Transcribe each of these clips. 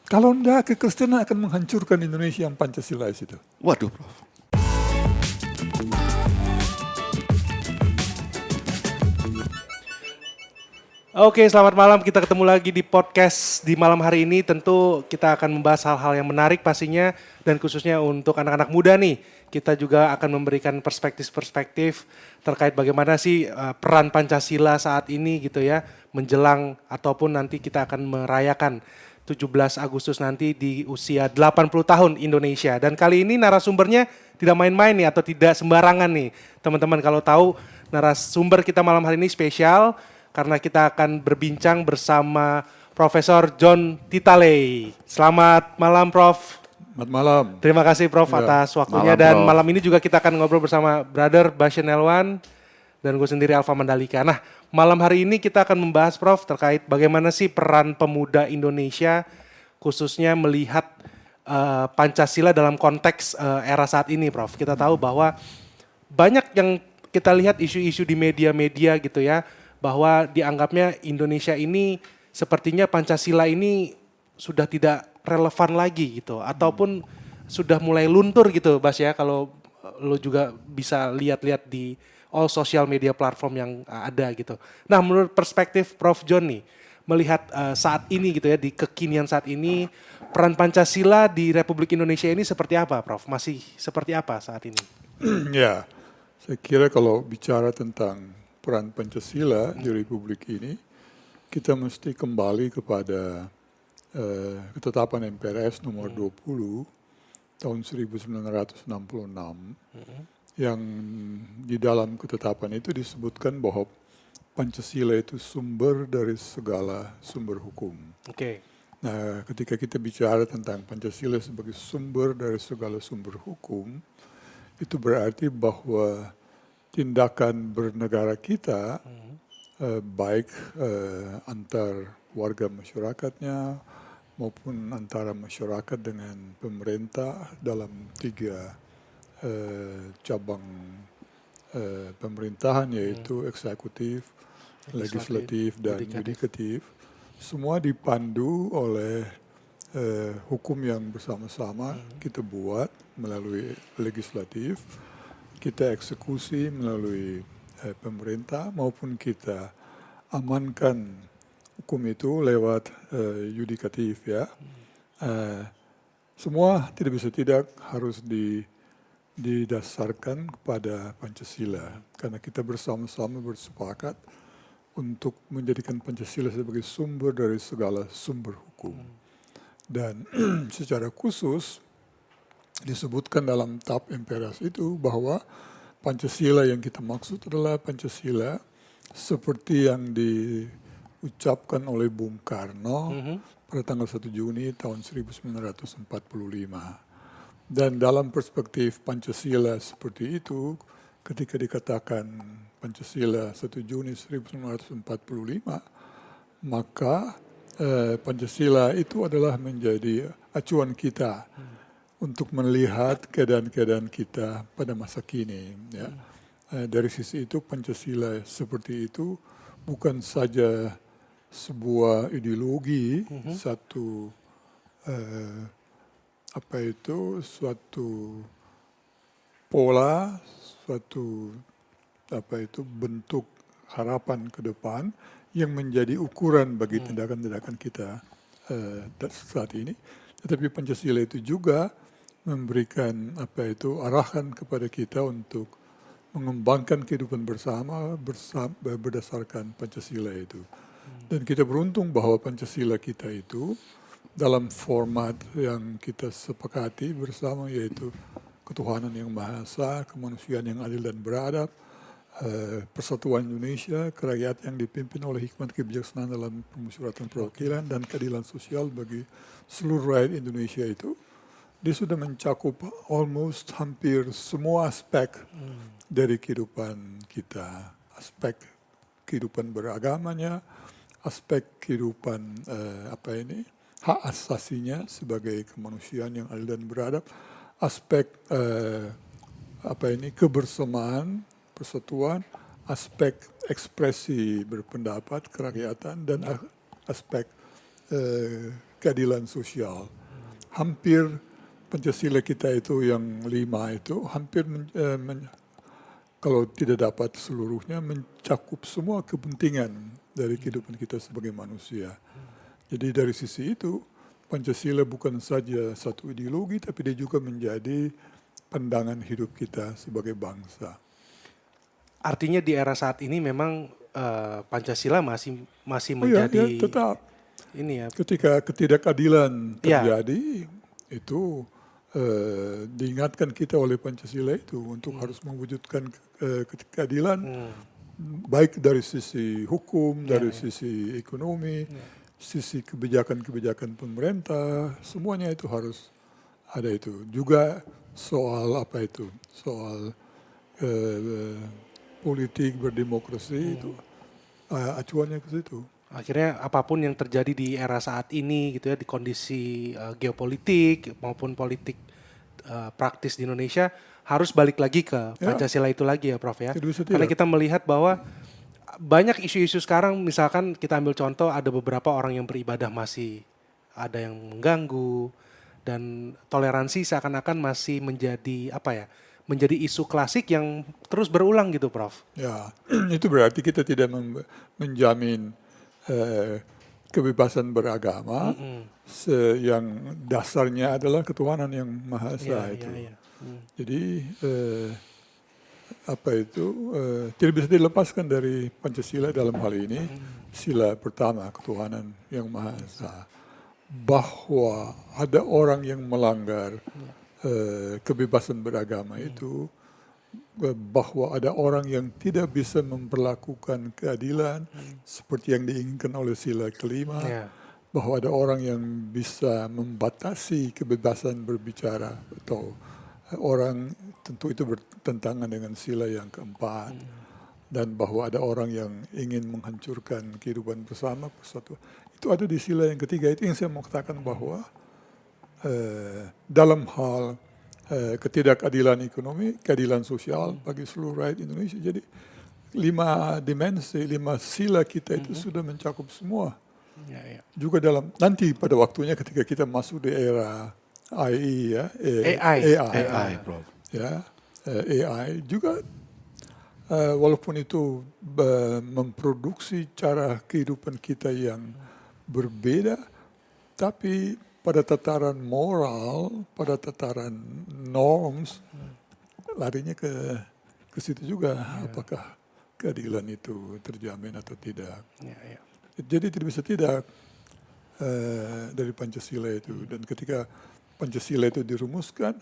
Kalau enggak, kekristenan akan menghancurkan Indonesia yang Pancasila itu. Waduh, Prof. Oke, selamat malam. Kita ketemu lagi di podcast di malam hari ini. Tentu kita akan membahas hal-hal yang menarik pastinya dan khususnya untuk anak-anak muda nih. Kita juga akan memberikan perspektif-perspektif terkait bagaimana sih peran Pancasila saat ini gitu ya, menjelang ataupun nanti kita akan merayakan 17 Agustus nanti di usia 80 tahun Indonesia. Dan kali ini narasumbernya tidak main-main nih atau tidak sembarangan nih. Teman-teman kalau tahu narasumber kita malam hari ini spesial karena kita akan berbincang bersama Profesor John Titalay. Selamat malam Prof. Selamat malam. Terima kasih Prof atas waktunya. Malam, Dan Prof. malam ini juga kita akan ngobrol bersama Brother Bashen Elwan dan gue sendiri Alfa Mandalika. Nah, malam hari ini kita akan membahas Prof terkait bagaimana sih peran pemuda Indonesia khususnya melihat Pancasila dalam konteks era saat ini Prof. Kita tahu bahwa banyak yang kita lihat isu-isu di media-media gitu ya, bahwa dianggapnya Indonesia ini sepertinya Pancasila ini sudah tidak relevan lagi gitu, ataupun sudah mulai luntur gitu Bas ya, kalau lo juga bisa lihat-lihat di all social media platform yang ada gitu. Nah menurut perspektif Prof John nih, melihat saat ini gitu ya, di kekinian saat ini, peran Pancasila di Republik Indonesia ini seperti apa Prof? Masih seperti apa saat ini? Ya, saya kira kalau bicara tentang peran Pancasila di Republik ini, kita mesti kembali kepada ketetapan MPRS nomor 20 tahun 1966 yang di dalam ketetapan itu disebutkan bahwa Pancasila itu sumber dari segala sumber hukum. Oke. Nah, ketika kita bicara tentang Pancasila sebagai sumber dari segala sumber hukum, itu berarti bahwa tindakan bernegara kita, baik antar warga masyarakatnya maupun antara masyarakat dengan pemerintah dalam tiga cabang pemerintahan, yaitu eksekutif, legislatif, dan yudikatif, semua dipandu oleh hukum yang bersama-sama kita buat melalui legislatif, kita eksekusi melalui pemerintah, maupun kita amankan hukum itu lewat yudikatif ya. Semua tidak bisa tidak harus didasarkan kepada Pancasila, karena kita bersama-sama bersepakat untuk menjadikan Pancasila sebagai sumber dari segala sumber hukum. Dan secara khusus disebutkan dalam TAP MPRS itu bahwa Pancasila yang kita maksud adalah Pancasila seperti yang diucapkan oleh Bung Karno pada tanggal 1 Juni tahun 1945. Dan dalam perspektif Pancasila seperti itu, ketika dikatakan Pancasila 1 Juni 1945, maka Pancasila itu adalah menjadi acuan kita untuk melihat keadaan-keadaan kita pada masa kini. Ya. Dari sisi itu Pancasila seperti itu bukan saja sebuah ideologi, suatu pola, suatu bentuk harapan ke depan yang menjadi ukuran bagi tindakan-tindakan kita saat ini. Tetapi Pancasila itu juga memberikan arahan kepada kita untuk mengembangkan kehidupan bersama berdasarkan Pancasila itu. Dan kita beruntung bahwa Pancasila kita itu dalam format yang kita sepakati bersama, yaitu ketuhanan yang Maha Esa, kemanusiaan yang adil dan beradab, persatuan Indonesia, kerakyatan yang dipimpin oleh hikmat kebijaksanaan dalam permusyawaratan perwakilan dan keadilan sosial bagi seluruh rakyat Indonesia itu, dia sudah mencakup almost hampir semua aspek dari kehidupan kita. Aspek kehidupan beragamanya, aspek kehidupan hak asasinya sebagai kemanusiaan yang adil dan beradab, aspek kebersamaan, persatuan, aspek ekspresi berpendapat, kerakyatan, dan aspek keadilan sosial. Hampir Pancasila kita itu yang 5 itu hampir kalau tidak dapat seluruhnya mencakup semua kepentingan dari kehidupan kita sebagai manusia. Jadi dari sisi itu Pancasila bukan saja satu ideologi tapi dia juga menjadi pandangan hidup kita sebagai bangsa. Artinya di era saat ini memang Pancasila masih Ya, menjadi tetap. ini ya. Ketika ketidakadilan Ya. terjadi, itu diingatkan kita oleh Pancasila itu untuk harus mewujudkan keadilan, baik dari sisi hukum, dari sisi ekonomi, sisi kebijakan-kebijakan pemerintah, semuanya itu harus ada itu. Juga soal apa itu, soal politik berdemokrasi itu acuannya ke situ. Akhirnya apapun yang terjadi di era saat ini gitu ya, di kondisi geopolitik maupun politik praktis di Indonesia harus balik lagi ke Pancasila itu lagi ya Prof ya. Tidak bisa Karena tidak. kita melihat bahwa banyak isu-isu sekarang, misalkan kita ambil contoh ada beberapa orang yang beribadah masih ada yang mengganggu dan toleransi seakan-akan masih menjadi apa ya? Menjadi isu klasik yang terus berulang gitu Prof. Ya, itu berarti kita tidak menjamin kebebasan beragama yang dasarnya adalah ketuhanan yang Maha Esa itu. Jadi apa itu tidak bisa dilepaskan dari Pancasila dalam hal ini. Sila pertama ketuhanan yang Maha Esa. Bahwa ada orang yang melanggar kebebasan beragama itu, bahwa ada orang yang tidak bisa memperlakukan keadilan seperti yang diinginkan oleh sila kelima, bahwa ada orang yang bisa membatasi kebebasan berbicara atau orang, tentu itu bertentangan dengan sila yang keempat, dan bahwa ada orang yang ingin menghancurkan kehidupan bersama persatuan. Itu ada di sila yang ketiga. Itu yang saya mau katakan bahwa dalam hal ketidakadilan ekonomi, keadilan sosial bagi seluruh rakyat Indonesia. Jadi 5 dimensi, 5 sila kita itu sudah mencakup semua. Juga dalam nanti pada waktunya ketika kita masuk di era AI ya, AI, Prof. Ya, AI juga walaupun itu memproduksi cara kehidupan kita yang berbeda, tapi pada tataran moral, pada tataran norms, larinya ke situ juga. Apakah keadilan itu terjamin atau tidak? Jadi tidak bisa tidak dari Pancasila itu. Dan ketika Pancasila itu dirumuskan,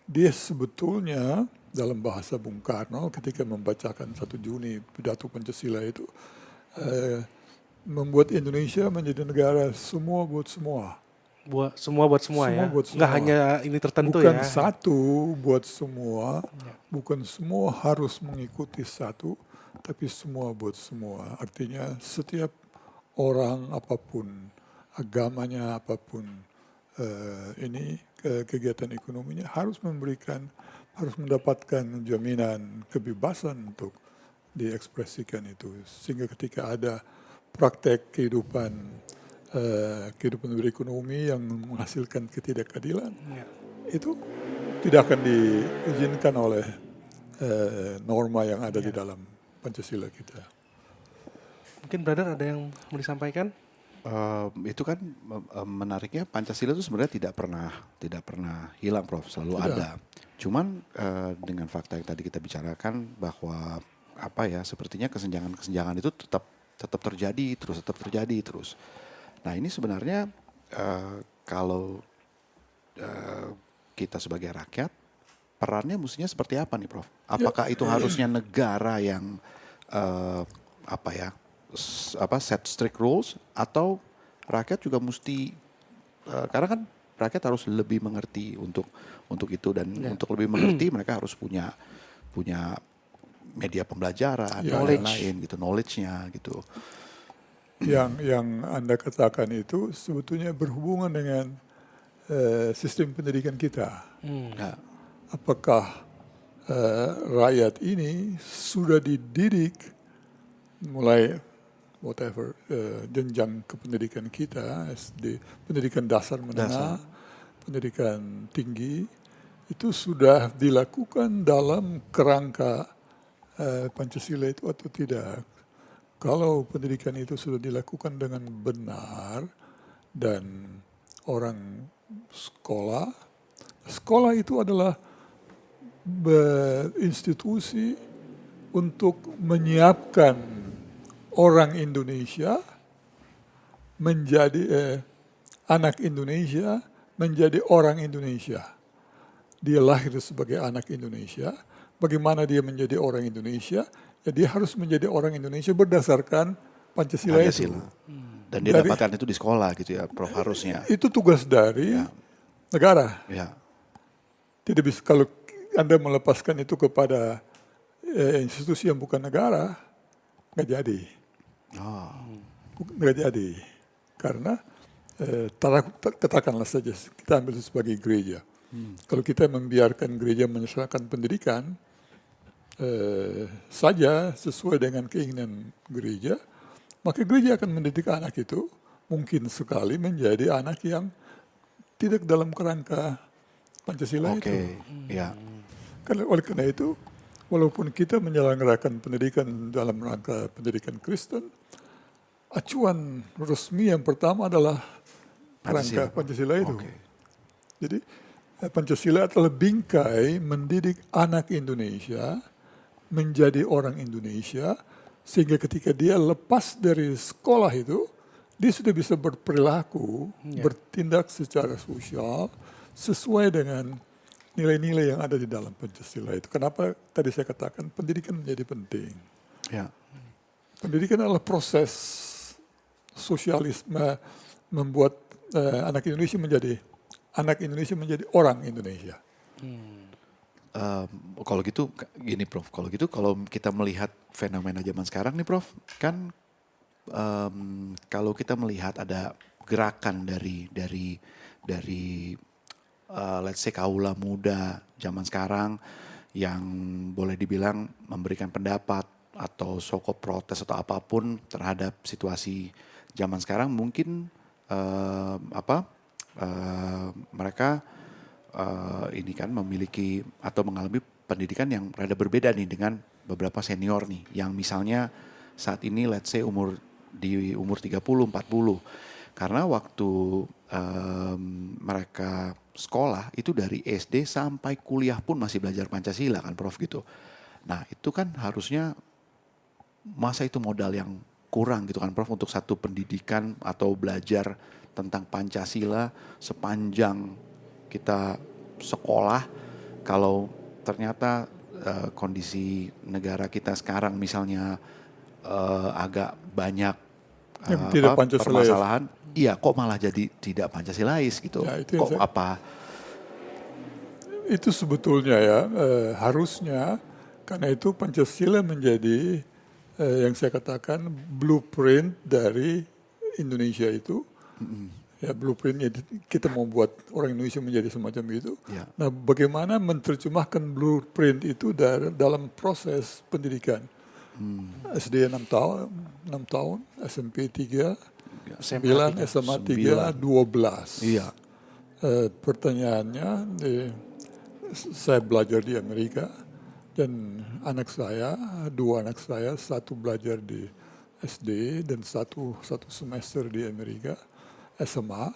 dia sebetulnya dalam bahasa Bung Karno ketika membacakan 1 Juni pidato Pancasila itu membuat Indonesia menjadi negara semua buat semua. Buat semua ya. Buat semua. Nggak hanya ini tertentu bukan ya. Satu buat semua, bukan semua harus mengikuti satu, tapi semua buat semua. Artinya setiap orang apapun, agamanya apapun, ini kegiatan ekonominya harus mendapatkan jaminan kebebasan untuk diekspresikan itu. Sehingga ketika ada praktek kehidupan berekonomi yang menghasilkan ketidakadilan, itu tidak akan diizinkan oleh norma yang ada di dalam Pancasila kita. Mungkin brother ada yang mau disampaikan? Itu kan menariknya Pancasila itu sebenarnya tidak pernah hilang, Prof. Selalu ada. Cuman dengan fakta yang tadi kita bicarakan bahwa sepertinya kesenjangan itu tetap terjadi terus. Nah ini sebenarnya kalau kita sebagai rakyat, perannya mestinya seperti apa nih Prof? Apakah itu harusnya negara yang set strict rules, atau rakyat juga mesti, karena kan rakyat harus lebih mengerti untuk itu, dan untuk lebih mengerti mereka harus punya media pembelajaran dan lain-lain gitu, knowledge-nya gitu. Yang Anda katakan itu sebetulnya berhubungan dengan sistem pendidikan kita. Apakah rakyat ini sudah dididik mulai whatever jenjang kependidikan kita, SD, pendidikan dasar menengah, pendidikan tinggi, itu sudah dilakukan dalam kerangka Pancasila itu atau tidak. Kalau pendidikan itu sudah dilakukan dengan benar dan orang sekolah itu adalah institusi untuk menyiapkan orang Indonesia menjadi anak Indonesia menjadi orang Indonesia. Dia lahir sebagai anak Indonesia. Bagaimana dia menjadi orang Indonesia? Ya dia harus menjadi orang Indonesia berdasarkan Pancasila. itu. Dan dia dapatkan itu di sekolah gitu ya, Prof, harusnya. Itu tugas dari negara. Ya. Tidak bisa kalau Anda melepaskan itu kepada institusi yang bukan negara, nggak jadi. Nggak jadi. Karena katakanlah saja kita ambil sebagai gereja. Kalau kita membiarkan gereja menyelesaikan pendidikan saja sesuai dengan keinginan gereja, maka gereja akan mendidik anak itu mungkin sekali menjadi anak yang tidak dalam kerangka Pancasila itu. Ya. Oleh karena itu, walaupun kita menyelenggarakan pendidikan dalam rangka pendidikan Kristen, acuan resmi yang pertama adalah kerangka Pancasila itu. Jadi Pancasila adalah bingkai mendidik anak Indonesia menjadi orang Indonesia, sehingga ketika dia lepas dari sekolah itu, dia sudah bisa berperilaku, bertindak secara sosial, sesuai dengan nilai-nilai yang ada di dalam Pancasila itu. Kenapa tadi saya katakan pendidikan menjadi penting. Ya. Pendidikan adalah proses sosialisme membuat anak Indonesia menjadi orang Indonesia. Kalau gitu gini Prof, kalau kita melihat fenomena zaman sekarang nih Prof, kan kalau kita melihat ada gerakan dari let's say kaula muda zaman sekarang yang boleh dibilang memberikan pendapat atau soko protes atau apapun terhadap situasi zaman sekarang, mungkin mereka ini kan memiliki atau mengalami pendidikan yang rada berbeda nih dengan beberapa senior nih yang misalnya saat ini let's say umur 30, 40. Karena waktu mereka sekolah itu dari SD sampai kuliah pun masih belajar Pancasila kan Prof gitu. Nah itu kan harusnya masa itu modal yang kurang gitu kan Prof untuk satu pendidikan atau belajar tentang Pancasila sepanjang kita sekolah. Kalau ternyata kondisi negara kita sekarang misalnya agak banyak permasalahan, iya kok malah jadi tidak Pancasilais gitu. Ya, kok apa? Itu sebetulnya ya harusnya, karena itu Pancasila menjadi yang saya katakan blueprint dari Indonesia itu. Ya blueprintnya kita mau buat orang Indonesia menjadi semacam itu. Ya. Nah bagaimana menerjemahkan blueprint itu dalam proses pendidikan. SD 6 tahun, SMP 3, 9, SMA 3, 12. Iya. Pertanyaannya, saya belajar di Amerika dan dua anak saya, satu belajar di SD dan satu semester di Amerika, SMA.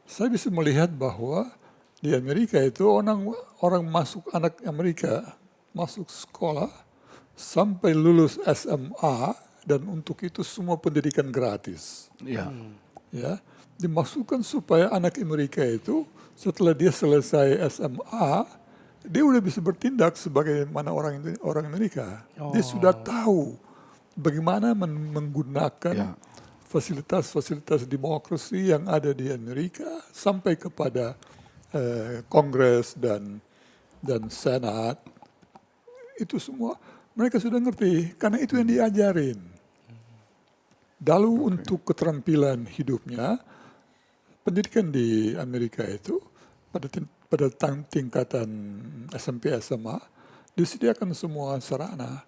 Saya bisa melihat bahwa di Amerika itu anak Amerika masuk sekolah sampai lulus SMA dan untuk itu semua pendidikan gratis. Iya. Ya, dimasukkan supaya anak Amerika itu setelah dia selesai SMA, dia udah bisa bertindak sebagaimana orang Amerika. Dia sudah tahu bagaimana menggunakan fasilitas-fasilitas demokrasi yang ada di Amerika sampai kepada Kongres dan Senat. Itu semua mereka sudah ngerti, karena itu yang diajarin. Lalu untuk keterampilan hidupnya, pendidikan di Amerika itu pada tingkatan SMP SMA disediakan semua sarana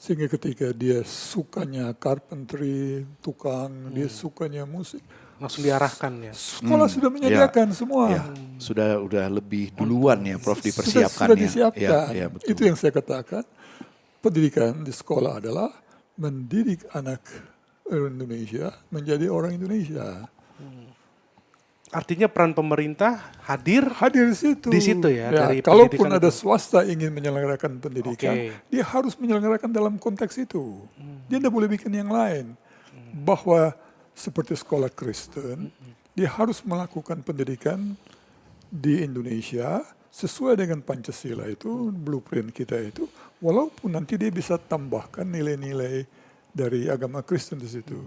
Sehingga ketika dia sukanya carpentry, tukang, dia sukanya musik, Langsung diarahkan ya. sekolah sudah menyediakan semua. Ya, udah lebih duluan ya Prof Sudah dipersiapkannya. disiapkan. Ya, betul. Itu yang saya katakan. Pendidikan di sekolah adalah mendidik anak Indonesia menjadi orang Indonesia. Artinya peran pemerintah hadir Hadir di situ ya, dari kalaupun pendidikan ada itu. swasta ingin menyelenggarakan pendidikan, Oke. dia harus menyelenggarakan dalam konteks itu. Dia tidak boleh bikin yang lain. Bahwa seperti sekolah Kristen, dia harus melakukan pendidikan di Indonesia sesuai dengan Pancasila itu, blueprint kita itu, walaupun nanti dia bisa tambahkan nilai-nilai dari agama Kristen di situ.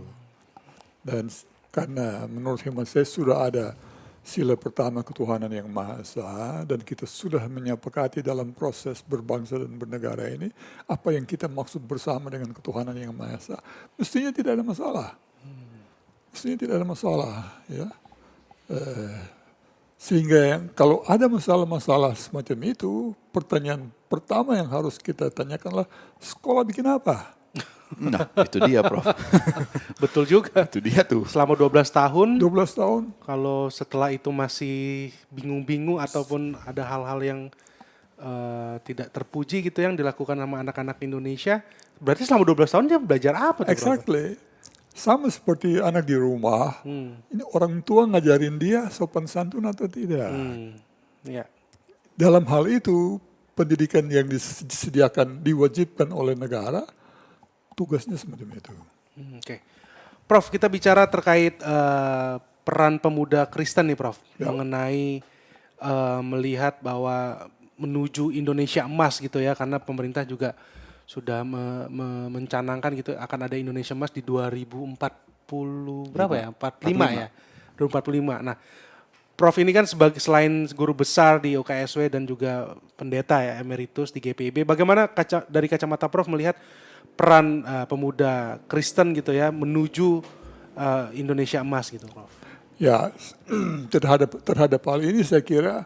Dan karena menurut hemat saya sudah ada sila pertama ketuhanan yang Maha Esa, dan kita sudah menyepakati dalam proses berbangsa dan bernegara ini apa yang kita maksud bersama dengan ketuhanan yang Maha Esa, mestinya tidak ada masalah. Mestinya tidak ada masalah, ya. Sehingga kalau ada masalah-masalah semacam itu, pertanyaan pertama yang harus kita tanyakanlah, sekolah bikin apa? Nah, itu dia Prof. Betul juga. Itu dia tuh. Selama 12 tahun, 12 tahun, kalau setelah itu masih bingung-bingung ataupun ada hal-hal yang tidak terpuji gitu yang dilakukan sama anak-anak Indonesia, berarti selama 12 tahun dia belajar apa tuh? Prof? exactly. Sama seperti anak di rumah, ini orang tua ngajarin dia sopan santun atau tidak. Ya. Dalam hal itu, pendidikan yang disediakan, diwajibkan oleh negara, tugasnya semacam itu. Oke. Prof, kita bicara terkait peran pemuda Kristen nih Prof. Mengenai melihat bahwa menuju Indonesia emas gitu ya, karena pemerintah juga sudah mencanangkan gitu akan ada Indonesia emas di 2040 berapa ya? 45 ya. 2045. Nah, Prof ini kan selain guru besar di UKSW dan juga pendeta ya emeritus di GPIB, bagaimana dari kacamata Prof melihat peran pemuda Kristen gitu ya menuju Indonesia emas gitu Prof? Ya, terhadap hal ini saya kira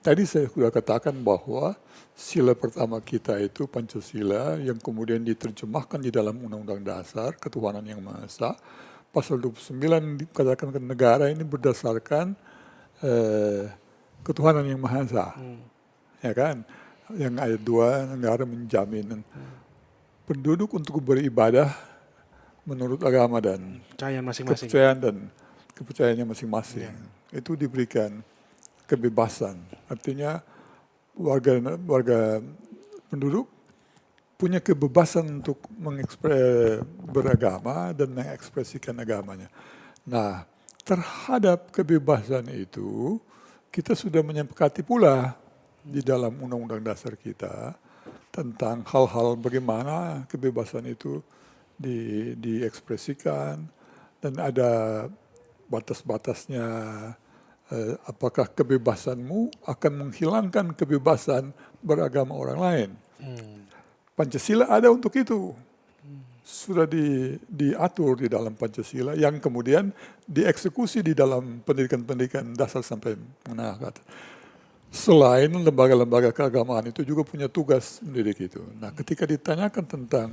tadi saya sudah katakan bahwa sila pertama kita itu Pancasila yang kemudian diterjemahkan di dalam Undang-Undang Dasar Ketuhanan yang Maha Esa. Pasal 29 dikatakan ke negara ini berdasarkan ketuhanan yang Maha Esa. Ya kan? Yang ayat 2 negara menjamin penduduk untuk beribadah menurut agama dan Kepercayaan masing-masing. kepercayaan dan kepercayaannya masing-masing. Itu diberikan kebebasan. Artinya warga penduduk punya kebebasan untuk beragama dan mengekspresikan agamanya. Nah, terhadap kebebasan itu kita sudah menyepakati pula di dalam Undang-Undang Dasar kita tentang hal-hal bagaimana kebebasan itu diekspresikan dan ada batas-batasnya. Apakah kebebasanmu akan menghilangkan kebebasan beragama orang lain? Pancasila ada untuk itu. Sudah diatur di dalam Pancasila yang kemudian dieksekusi di dalam pendidikan-pendidikan dasar sampai menengah ke atas. Selain lembaga-lembaga keagamaan itu juga punya tugas mendidik itu. Nah, ketika ditanyakan tentang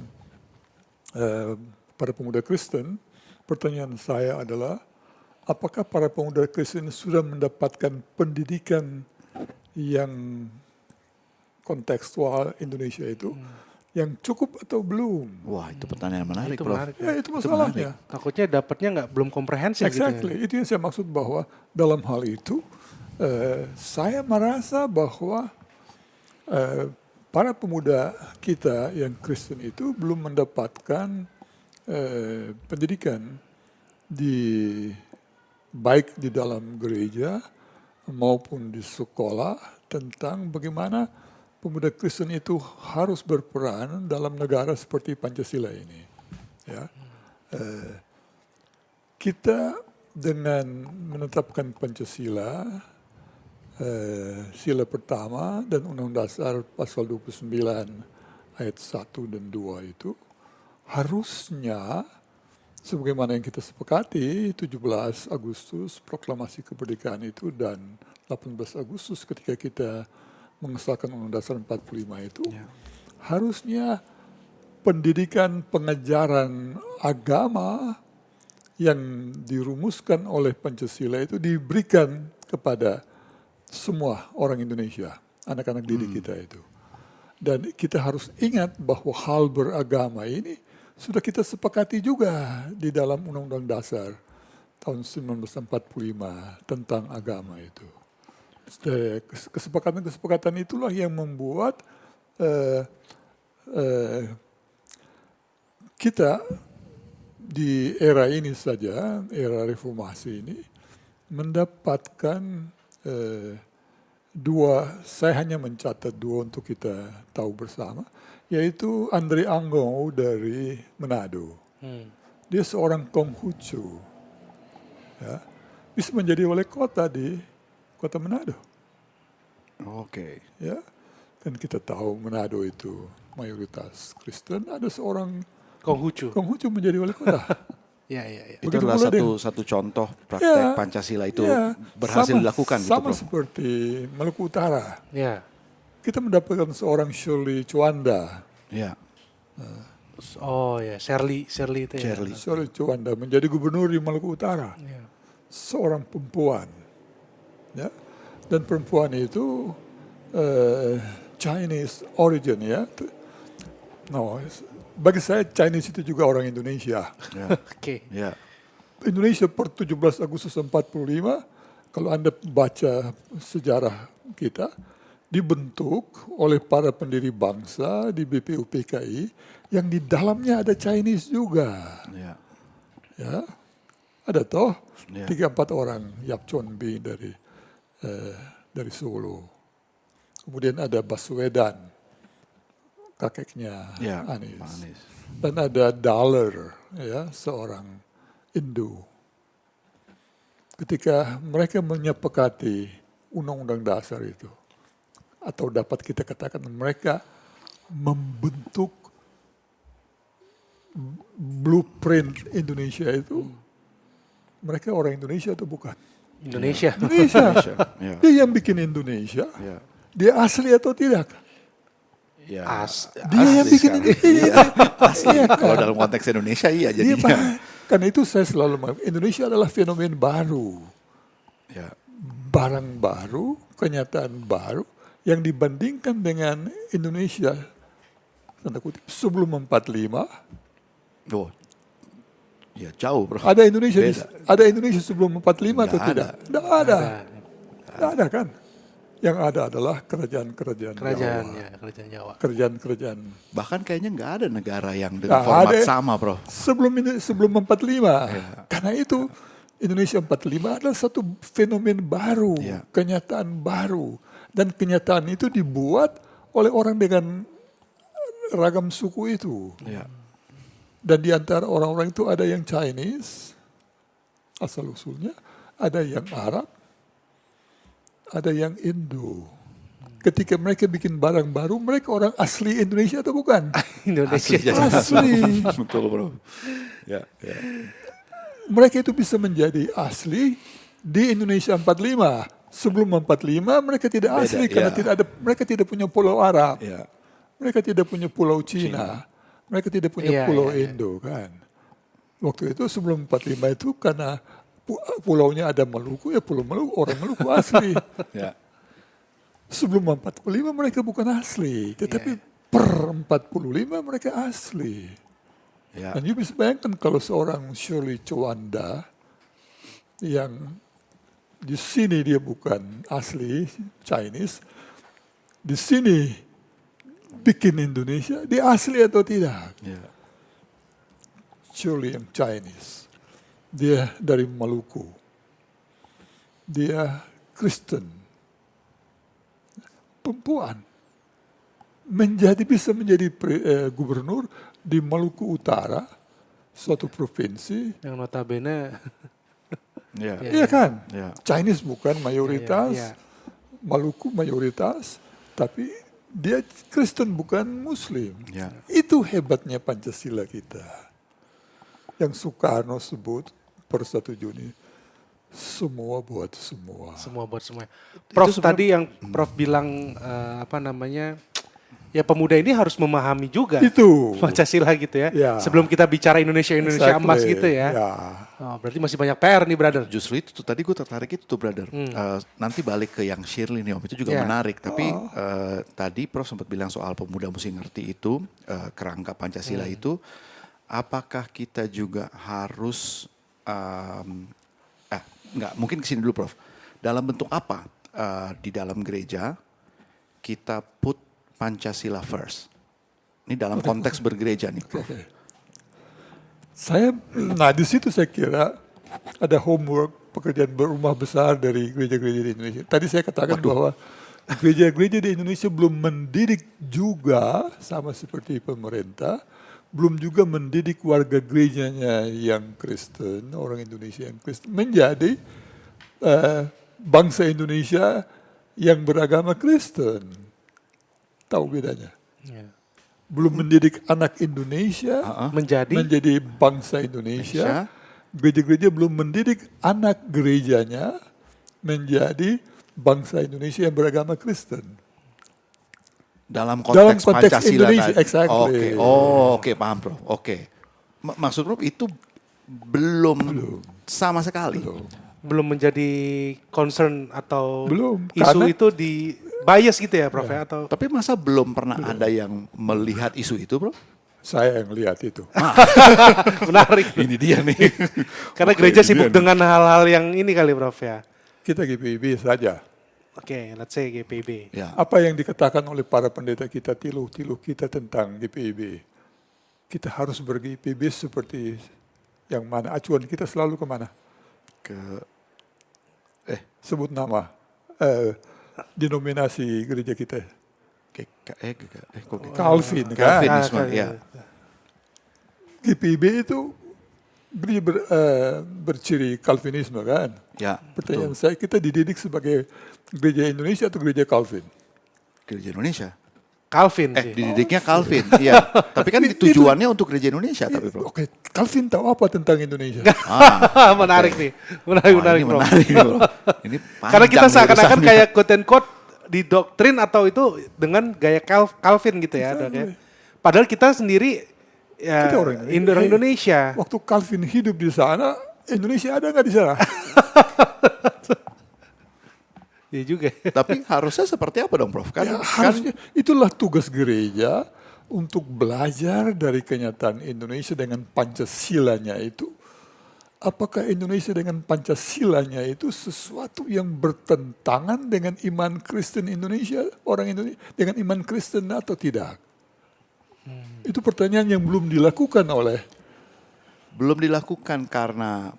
para pemuda Kristen, pertanyaan saya adalah, apakah para pemuda Kristen sudah mendapatkan pendidikan yang kontekstual Indonesia itu yang cukup atau belum? Wah, itu pertanyaan menarik, Itu Prof. menarik. Ya, itu masalahnya. Takutnya dapatnya belum komprehensif Exactly. gitu ya. Itu yang saya maksud bahwa dalam hal itu saya merasa bahwa para pemuda kita yang Kristen itu belum mendapatkan pendidikan baik di dalam gereja maupun di sekolah tentang bagaimana pemuda Kristen itu harus berperan dalam negara seperti Pancasila ini. Ya. Kita dengan menetapkan Pancasila, sila pertama dan Undang-Undang Dasar pasal 29 ayat 1 dan 2 itu harusnya sebagaimana yang kita sepakati 17 Agustus proklamasi kemerdekaan itu dan 18 Agustus ketika kita mengesahkan Undang-Undang Dasar 45 itu harusnya pendidikan pengajaran agama yang dirumuskan oleh Pancasila itu diberikan kepada semua orang Indonesia, anak-anak didik kita itu. Dan kita harus ingat bahwa hal beragama ini sudah kita sepakati juga di dalam Undang-Undang Dasar tahun 1945 tentang agama itu. Kesepakatan-kesepakatan itulah yang membuat kita di era ini saja, era reformasi ini, mendapatkan saya hanya mencatat dua untuk kita tahu bersama, yaitu Andre Anggo dari Manado. Dia seorang Konghucu, ya, bisa menjadi wali kota di kota Manado. Oke. Ya, kan kita tahu Manado itu mayoritas Kristen, ada seorang Konghucu. Konghucu menjadi wali kota. Ya, ya, ya. Itu Begitu adalah pula satu contoh praktek Pancasila itu berhasil dilakukan gitu, sama Prof. seperti Maluku Utara. Ya. Kita mendapatkan seorang Shirley Chowanda. Ya. Oh ya, Shirley itu ya. Shirley. Shirley Chowanda menjadi gubernur di Maluku Utara. Ya. Seorang perempuan. Ya. Dan perempuan itu Chinese origin ya. No, bagi saya Chinese itu juga orang Indonesia. Ya. Oke. Ya. Indonesia per 17 Agustus 45, kalau Anda baca sejarah kita, dibentuk oleh para pendiri bangsa di BPUPKI yang di dalamnya ada Chinese juga. Ya. Ya, ada toh Ya. 3-4 orang Yap Chon Bi dari Solo. Kemudian ada Baswedan, kakeknya Ya. Anies. Pak Anies. Dan ada Daller, ya, seorang Hindu. Ketika mereka menyepakati Undang-Undang Dasar itu, atau dapat kita katakan mereka membentuk blueprint Indonesia itu, mereka orang Indonesia atau bukan? Indonesia. Indonesia. Ya. Dia yang bikin Indonesia. Ya. Dia asli atau tidak? Ya. Dia yang asli bikin sekali. Indonesia. Iya, asli. Iya kan? Kalau dalam konteks Indonesia iya Dia jadinya. karena itu saya selalu mengatakan Indonesia adalah fenomen baru. Ya. Barang baru, kenyataan baru yang dibandingkan dengan Indonesia tanda kutip sebelum 45. Oh. Ya jauh, Bro. Ada Indonesia Beda. ada Indonesia sebelum 45 atau Nggak tidak? ada. Tidak ada. Tidak ada kan? Yang ada adalah kerajaan-kerajaan Kerajaan Jawa. ya, kerajaan Jawa. Kerajaan-kerajaan Bahkan kayaknya nggak ada negara yang dengan Nggak format ada. sama, Bro. sebelum 45. Karena itu Indonesia 45 adalah satu fenomen baru, Ya. kenyataan baru. Dan kenyataan itu dibuat oleh orang dengan ragam suku itu. Ya. Dan di antara orang-orang itu ada yang Chinese, asal-usulnya, ada yang Arab, ada yang Indo. Ketika mereka bikin barang baru, mereka orang asli Indonesia atau bukan? Indonesia. jadi. Asli. Betul, Bro. Ya, ya. Mereka itu bisa menjadi asli di Indonesia 45. Sebelum 45 mereka tidak Beda, asli karena ya. mereka tidak punya pulau Arab. Ya. Mereka tidak punya pulau Cina. Mereka tidak punya Iya, pulau iya, iya. Indo kan. Waktu itu sebelum 45 itu karena pulaunya ada Maluku, ya pulau Maluku, orang Maluku asli. Ya. Sebelum 45 mereka bukan asli, tetapi per 45 mereka asli. Ya. Dan you bisa bayangkan kalau seorang Shirley Chowanda yang di sini dia bukan asli Chinese, di sini bikin Indonesia, dia asli atau tidak? Ya. Shirley yang Chinese, dia dari Maluku, dia Kristen, perempuan, bisa menjadi gubernur di Maluku Utara, suatu provinsi. Yang notabene Ya. Iya kan? Ya. Chinese bukan mayoritas, Iya, iya. Maluku mayoritas, tapi dia Kristen bukan Muslim. Ya. Itu hebatnya Pancasila kita. Yang Soekarno sebut per 1 Juni, semua buat semua. semua buat semua. Prof sebenarnya- tadi yang Prof bilang apa namanya ya pemuda ini harus memahami juga Itu. Pancasila gitu ya. Ya. Sebelum kita bicara Indonesia emas Exactly. gitu ya. Ya. Oh, berarti masih banyak PR nih, brother. Justru itu tuh, tadi gue tertarik itu tuh brother. Nanti balik ke yang Shirley nih Om, itu juga Ya. menarik. Tapi tadi Prof sempat bilang soal pemuda mesti ngerti itu, kerangka Pancasila itu. Apakah kita juga harus, enggak, mungkin kesini dulu Prof. Dalam bentuk apa di dalam gereja kita put Pancasila first? Ini dalam konteks bergereja nih Prof. Nah di situ saya kira ada homework pekerjaan berumah besar dari gereja-gereja di Indonesia. Tadi saya katakan bahwa gereja-gereja di Indonesia belum mendidik juga sama seperti pemerintah, belum juga mendidik warga gerejanya yang Kristen, orang Indonesia yang Kristen menjadi bangsa Indonesia yang beragama Kristen. Tahu bedanya? Ya. Belum mendidik anak Indonesia menjadi bangsa Indonesia. Gereja-gereja belum mendidik anak gerejanya menjadi bangsa Indonesia yang beragama Kristen. Dalam konteks Pancasila Indonesia, tadi. exactly. Oke, paham Prof. Oke. Maksud Prof itu belum sama sekali. Belum menjadi concern atau Belum, isu karena- itu di bias gitu ya, Prof ya, atau Tapi masa belum pernah ada yang melihat isu itu, Bro? Saya yang lihat itu. menarik. Ini dia nih. Karena gereja sibuk dengan hal-hal yang ini kali, Prof ya. Kita GPIB saja. Oke, let's say GPIB. Ya. Apa yang dikatakan oleh para pendeta kita, tiluh-tiluh kita tentang GPIB. Kita harus ber-GPIB seperti yang mana? Acuan kita selalu kemana? Sebut nama. Denominasi gereja kita. Calvin, kan? Calvinisme, ya. GPIB itu gereja berciri Calvinisme kan? Ya, Pertanyaan saya, kita dididik sebagai gereja Indonesia atau gereja Calvin? Gereja Indonesia. Calvin sih. Dididiknya Calvin, iya. Tapi kan tujuannya untuk gereja Indonesia, tapi Bro. Oke, Calvin tahu apa tentang Indonesia? Menarik nih. Menarik, Wah, menarik, ini Bro. menarik, Bro. Ini Karena kita panjang seakan-akan urusannya. kayak quote and quote di doktrin atau itu dengan gaya Calvin gitu ya, Dok ya. Padahal kita sendiri ya, Kita orang Indonesia. Waktu Calvin hidup di sana, Indonesia ada nggak di sana? Iya juga. Tapi harusnya seperti apa dong, Prof? Kan, Ya, harusnya itulah tugas gereja untuk belajar dari kenyataan Indonesia dengan Pancasilanya itu. Apakah Indonesia dengan Pancasilanya itu sesuatu yang bertentangan dengan iman Kristen Indonesia, orang Indonesia, dengan iman Kristen atau tidak? Itu pertanyaan yang belum dilakukan oleh belum dilakukan karena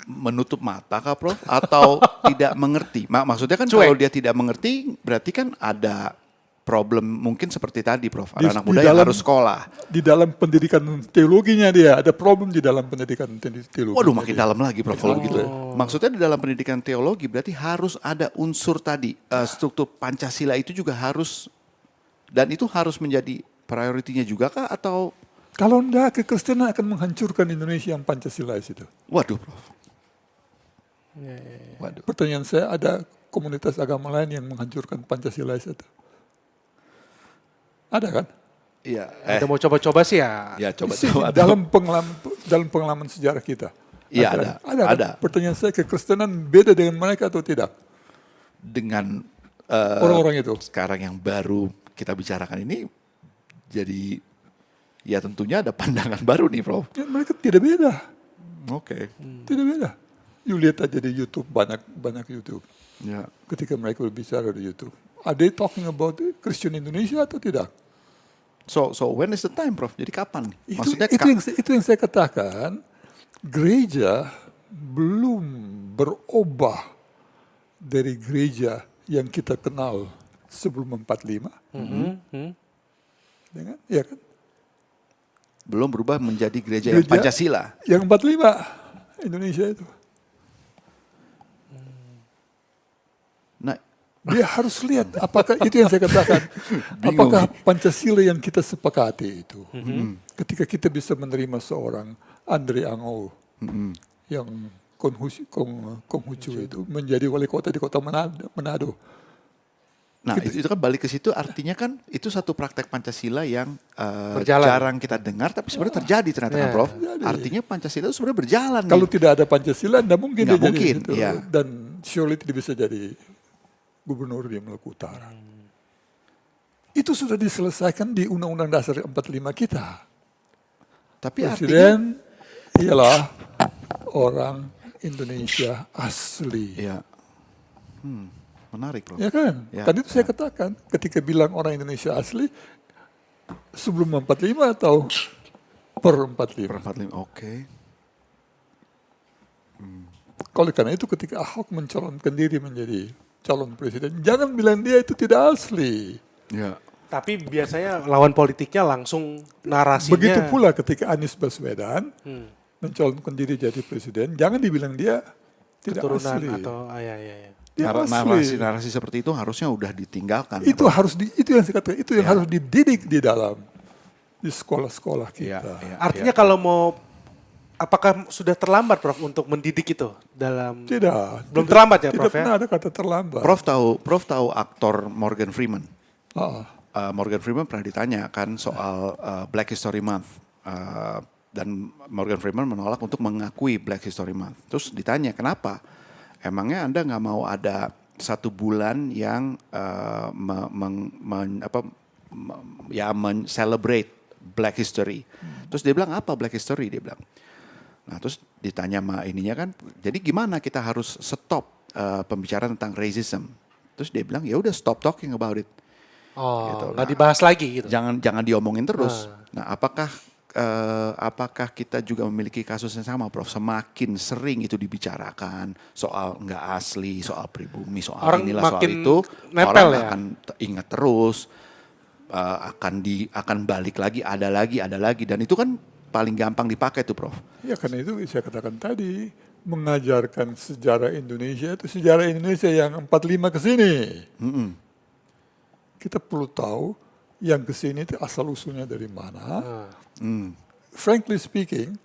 menutup mata kah, Prof? Atau tidak mengerti? Maksudnya kan kalau dia tidak mengerti, berarti kan ada problem mungkin seperti tadi, Prof. Ada anak muda yang harus sekolah. Di dalam pendidikan teologinya dia, ada problem di dalam pendidikan teologi. Waduh, makin dalam lagi, Prof. Kalau gitu. Maksudnya di dalam pendidikan teologi berarti harus ada unsur tadi, struktur Pancasila itu juga harus, dan itu harus menjadi prioritinya juga kah? Atau Kalau enggak, kekristenan akan menghancurkan Indonesia yang Pancasilais itu. waduh, Prof. Waduh. Pertanyaan saya, ada komunitas agama lain yang menghancurkan Pancasila itu? Ada kan? Iya. Ada mau coba-coba sih ya. Ya Dalam dalam pengalaman sejarah kita. Iya, Ada. ada. Pertanyaan saya, kekristenan beda dengan mereka atau tidak? Dengan Orang-orang itu. sekarang yang baru kita bicarakan ini, jadi ya tentunya ada pandangan baru nih, Prof. Ya, mereka tidak beda. Oke. Tidak beda. You lihat aja di YouTube, banyak YouTube. Ya. Ketika mereka berbicara di YouTube. Are they talking about Christian Indonesia atau tidak? So when is the time, Prof? Jadi kapan? Maksudnya Itu yang saya katakan, gereja belum berubah dari gereja yang kita kenal sebelum 45. Ya kan? belum berubah menjadi gereja yang Pancasila. Yang 45 Indonesia itu. Nah, Dia harus lihat apakah itu yang saya katakan. Apakah Pancasila yang kita sepakati itu. Ketika kita bisa menerima seorang Andre Angou yang Konghucu itu menjadi wali kota di kota Manado. Nah itu kan balik ke situ artinya kan itu satu praktek Pancasila yang Berjalan. jarang kita dengar tapi sebenarnya terjadi ternyata kan Iya. Prof. Artinya Pancasila itu sebenarnya berjalan Kalau nih. tidak ada Pancasila, tidak mungkin Nggak dia mungkin, jadi itu. iya. Dan surely tidak bisa jadi gubernur di Maluku Utara. Itu sudah diselesaikan di Undang-Undang Dasar 45 kita. Tapi artinya Presiden ialah orang Indonesia asli. ya menarik Prof. Ya kan? Ya, Tadi itu saya katakan, ketika bilang orang Indonesia asli, sebelum 45 atau per 45. Per 45, oke. Oleh karena itu ketika Ahok mencalonkan diri menjadi calon presiden, jangan bilang dia itu tidak asli. Ya. Tapi biasanya lawan politiknya langsung narasinya. Begitu pula ketika Anies Baswedan Hmm, mencalonkan diri jadi presiden, jangan dibilang dia tidak keturunan asli. atau ya. Dia asli. Narasi-narasi seperti itu harusnya udah ditinggalkan. Itu Prof. harus itu yang saya katakan, itu yang Ya. harus dididik di sekolah-sekolah Iya, kita. iya, Artinya iya. kalau mau, apakah sudah terlambat Prof untuk mendidik itu dalam? Tidak. Belum tidak- terlambat ya, Tidak Prof, ya? pernah ada kata terlambat. Prof tahu aktor Morgan Freeman. Ah, Morgan Freeman pernah ditanya kan soal Black History Month. Dan Morgan Freeman menolak untuk mengakui Black History Month. Terus ditanya kenapa? Emangnya Anda nggak mau ada satu bulan yang celebrate Black History? Terus dia bilang apa Black History? Dia bilang. Nah terus ditanya sama ininya kan, jadi gimana kita harus stop pembicaraan tentang racism? Terus dia bilang ya udah stop talking about it. Oh, Gitu. nggak Nah, dibahas lagi gitu. Jangan diomongin terus. Nah, apakah kita juga memiliki kasus yang sama, Prof? Semakin sering itu dibicarakan soal nggak asli, soal pribumi, soal Orang inilah soal makin itu, nempel orang ya? akan ingat terus, akan balik lagi, ada lagi, dan itu kan paling gampang dipakai tuh, Prof. ya karena itu saya katakan tadi, mengajarkan sejarah Indonesia itu sejarah Indonesia yang 45 ke sini. Kita perlu tahu yang ke sini itu asal usulnya dari mana. Frankly speaking,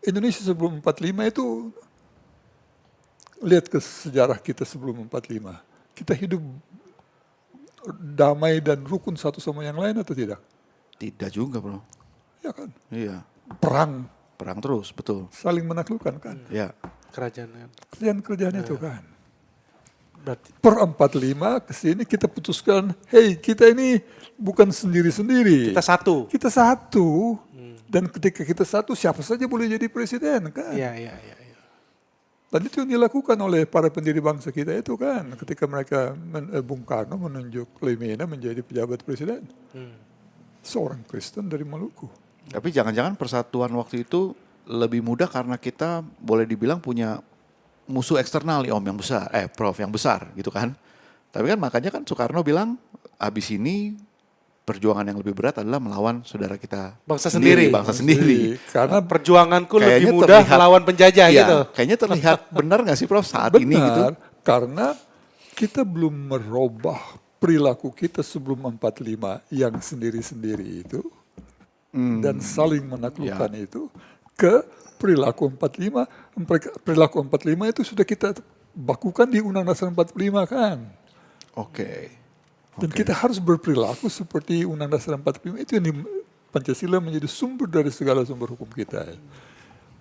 Indonesia sebelum 45 itu lihat ke sejarah kita sebelum 45. Kita hidup damai dan rukun satu sama yang lain atau tidak? Tidak juga, Bro. Ya kan? Iya, Perang, perang terus, betul. saling menaklukkan kan? Ya, Kerajaan. Kerjaan-kerjaan itu kan. Berarti Per 45 ke sini kita putuskan, hey kita ini bukan sendiri-sendiri. kita satu. Kita satu. Dan ketika kita satu, siapa saja boleh jadi presiden kan? Iya. Dan itu yang dilakukan oleh para pendiri bangsa kita itu kan. Ketika mereka, Bung Karno menunjuk Lemena menjadi pejabat presiden. Seorang Kristen dari Maluku. tapi jangan-jangan persatuan waktu itu lebih mudah karena kita boleh dibilang punya musuh eksternal nih Om yang besar, Prof yang besar gitu kan. Tapi kan makanya kan Soekarno bilang abis ini perjuangan yang lebih berat adalah melawan saudara kita Bangsa sendiri. bangsa sendiri. Karena Perjuanganku lebih Kayaknya mudah terlihat- melawan penjajah Iya, gitu. kayaknya terlihat benar nggak sih Prof saat benar, ini gitu? karena kita belum merubah perilaku kita sebelum 45 yang sendiri-sendiri itu dan saling menaklukkan itu ke perilaku 45. Perilaku 45 itu sudah kita bakukan di Undang-Undang Dasar 45 kan. Oke. Dan kita harus berperilaku seperti Undang-Undang Dasar 45 itu yang Pancasila menjadi sumber dari segala sumber hukum kita.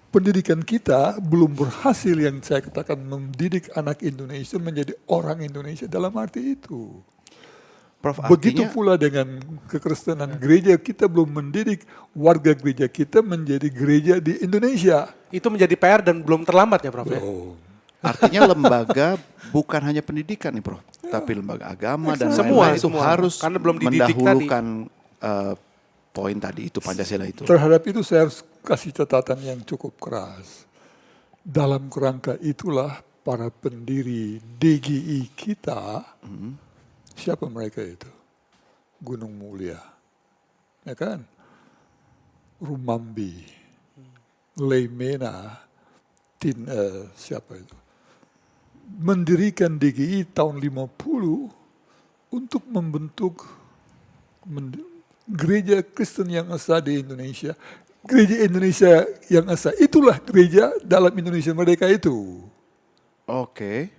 Pendidikan kita belum berhasil yang saya katakan mendidik anak Indonesia menjadi orang Indonesia dalam arti itu. Prof Begitu artinya pula dengan kekristenan gereja, kita belum mendidik warga gereja kita menjadi gereja di Indonesia. Itu menjadi PR dan belum terlambat ya Prof ya? Oh, artinya lembaga bukan hanya pendidikan nih Prof, tapi lembaga agama dan Semua, lain-lain itu semua. harus Karena belum dididik mendahulukan poin tadi itu Pancasila itu. terhadap itu saya harus kasih catatan yang cukup keras. Dalam kerangka itulah para pendiri DGI kita, siapa mereka itu? Gunung Mulia, ya kan? Rumambi, Leimena, siapa itu? Mendirikan DGI tahun 50 untuk membentuk gereja Kristen yang esa di Indonesia. Gereja Indonesia yang esa, itulah gereja dalam Indonesia Merdeka itu. Oke.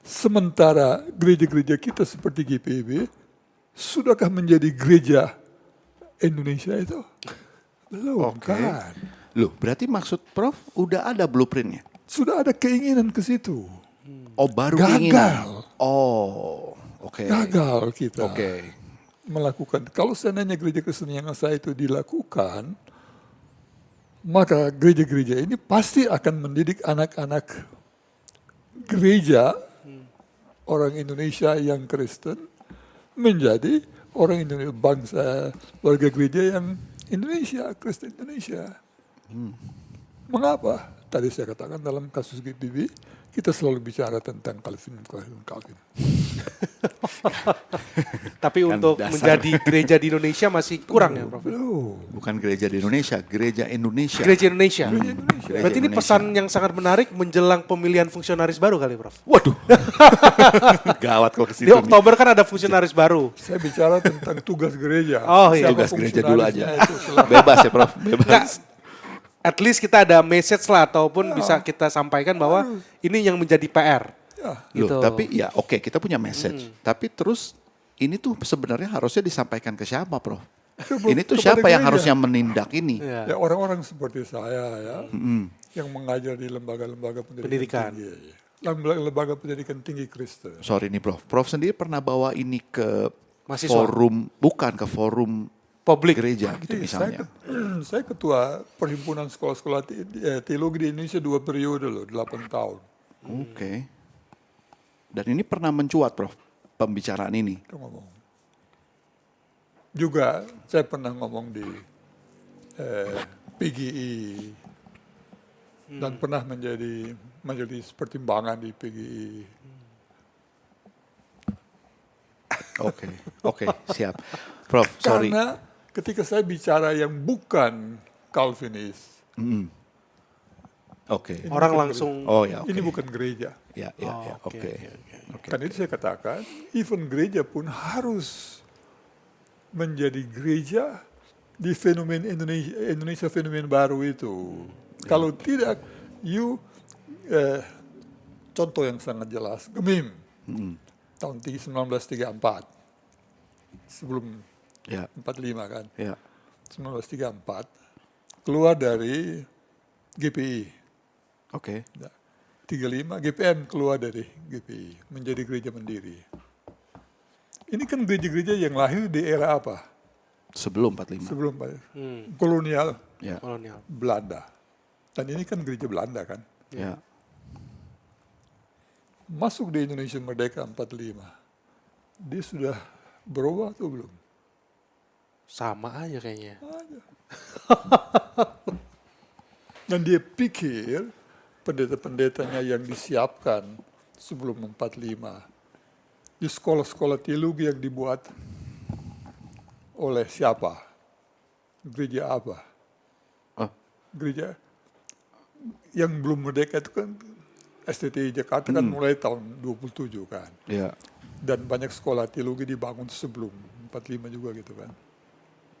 Sementara gereja-gereja kita seperti GPIB, sudahkah menjadi gereja Indonesia itu? Belum Oke. kan. Loh, berarti maksud Prof udah ada blueprintnya? Sudah ada keinginan ke situ. Oh, baru Gagal. keinginan. Oh, oke. Gagal kita Oke. melakukan. Kalau seandainya gereja Kristen yang sah itu dilakukan, maka gereja-gereja ini pasti akan mendidik anak-anak gereja orang Indonesia yang Kristen menjadi orang Indonesia, bangsa, warga gereja yang Indonesia, Kristen Indonesia. Mengapa? Tadi saya katakan dalam kasus GPB, kita selalu bicara tentang Calvin. Tapi untuk dasar. menjadi gereja di Indonesia masih kurang ya, Prof? Belum. Bukan gereja di Indonesia, gereja Indonesia. Gereja Indonesia. Gereja Indonesia. Berarti ini Indonesia. pesan yang sangat menarik menjelang pemilihan fungsionaris baru kali, Prof? Waduh. Gawat kalau ke situ Di nih. Oktober kan ada fungsionaris baru. Saya bicara tentang tugas gereja. Oh, iya. Siapa Tugas gereja dulu fungsionalisnya aja. itu selama- Bebas ya, Prof. Bebas. Enggak, at least kita ada message lah ataupun bisa kita sampaikan bahwa ini yang menjadi PR. Ya, Loh, Gitu. tapi ya oke, kita punya message. Tapi terus ini tuh sebenarnya harusnya disampaikan ke siapa, Prof? Ini tuh kepada siapa yang gereja. harusnya menindak ini? Ya. ya orang-orang seperti saya ya, yang mengajar di lembaga-lembaga Pendidikan. pendidikan tinggi. Lembaga pendidikan tinggi Kristen. Sorry nih, Prof. Prof sendiri pernah bawa ini ke Mahasiswa. forum, bukan ke forum Publik. gereja gitu Iya, misalnya. Saya ketua perhimpunan sekolah-sekolah teologi di Indonesia 2 periode loh, 8 tahun. Oke. Dan ini pernah mencuat, Prof, pembicaraan ini. Itu ngomong. Juga saya pernah ngomong di PGI dan pernah menjadi majelis pertimbangan di PGI. Oke, siap. Prof, sorry. Karena ketika saya bicara yang bukan Calvinis, Oke. Orang langsung Oh ya, oke. ini bukan gereja. Ya, oke, oke. oke. Kan itu saya katakan, even gereja pun harus menjadi gereja di fenomen Indonesia fenomen baru itu. Kalau tidak, contoh yang sangat jelas, Gemim tahun 1934, sebelum Ya, 45 kan, ya. 1934 keluar dari GPI. Oke. 35 GPM keluar dari GPI menjadi gereja mandiri. Ini kan gereja-gereja yang lahir di era apa? Sebelum 45. Sebelum kolonial Ya. kolonial. Belanda. Dan ini kan gereja Belanda kan. Ya. Masuk di Indonesia Merdeka 45. Dia sudah berubah atau belum? Sama aja kayaknya. Dan dia pikir pendeta-pendetanya yang disiapkan sebelum 45 di sekolah-sekolah teologi yang dibuat oleh siapa? Gereja apa? Oh, Gereja yang belum merdeka itu kan STTI Jakarta kan mulai tahun 27 kan. ya. Dan banyak sekolah teologi dibangun sebelum 45 juga gitu kan.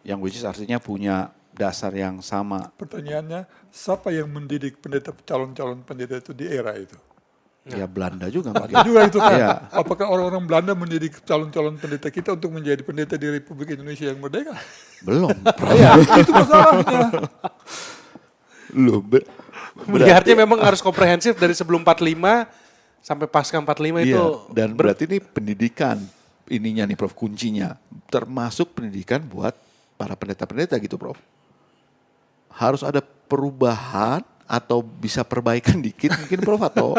Yang which is artinya punya dasar yang sama. Pertanyaannya, siapa yang mendidik pendeta calon-calon pendeta itu di era itu? Ya, Belanda juga mungkin. Juga itu kan. Iya. Apakah orang-orang Belanda mendidik calon-calon pendeta kita untuk menjadi pendeta di Republik Indonesia yang merdeka? Belum. Itu masalahnya. Loh, Melihatnya memang harus komprehensif dari sebelum 45 sampai pasca 45 itu. iya, dan berarti ini pendidikan ininya nih, Prof, kuncinya. Termasuk pendidikan buat para pendeta-pendeta gitu, Prof. Harus ada perubahan atau bisa perbaikan dikit mungkin, Prof, atau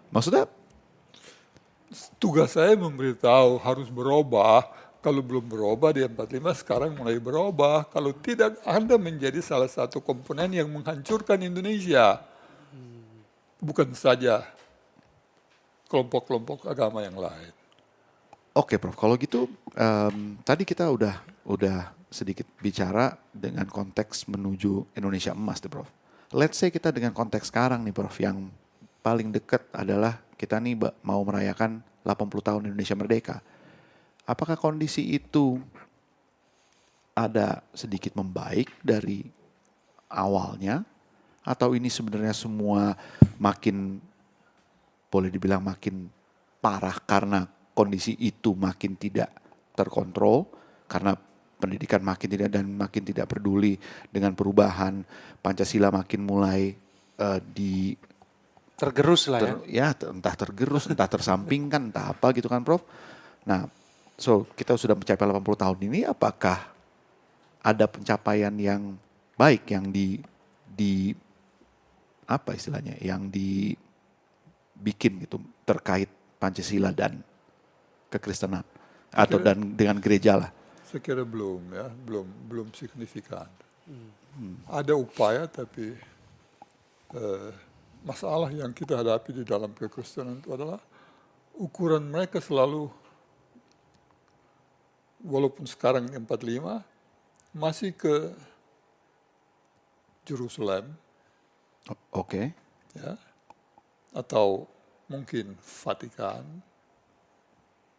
maksudnya Tugas saya memberitahu harus berubah. Kalau belum berubah di 45 sekarang mulai berubah. Kalau tidak, Anda menjadi salah satu komponen yang menghancurkan Indonesia. Bukan saja kelompok-kelompok agama yang lain. oke, Prof. Kalau gitu tadi kita udah sedikit bicara dengan konteks menuju Indonesia emas, nih, Prof. Let's say kita dengan konteks sekarang nih, Prof, yang paling dekat adalah kita nih mau merayakan 80 tahun Indonesia Merdeka. Apakah kondisi itu ada sedikit membaik dari awalnya, atau ini sebenarnya semua makin boleh dibilang makin parah karena kondisi itu makin tidak terkontrol, karena pendidikan makin tidak peduli dengan perubahan, Pancasila makin mulai di Tergerus lah ya. entah tergerus, entah tersampingkan, entah apa gitu kan Prof. Nah, so kita sudah mencapai 80 tahun ini, apakah ada pencapaian yang baik yang di apa istilahnya, yang dibikin gitu terkait Pancasila dan kekristenan atau dan dengan gereja lah? Saya kira belum ya, belum signifikan. Ada upaya tapi masalah yang kita hadapi di dalam kekristenan itu adalah ukuran mereka selalu, walaupun sekarang 45, masih ke Jerusalem, Oke. ya, atau mungkin Vatikan,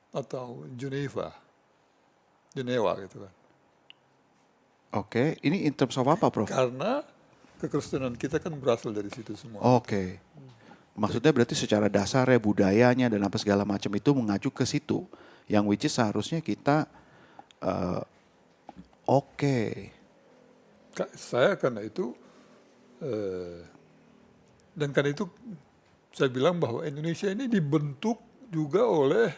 atau Genewa gitu kan. Oke, ini in terms of apa Prof? Karena kekristenan kita kan berasal dari situ semua. Oke. Maksudnya berarti secara dasar ya budayanya dan apa segala macam itu mengacu ke situ. Yang which is seharusnya kita oke. Saya karena itu dan karena itu saya bilang bahwa Indonesia ini dibentuk juga oleh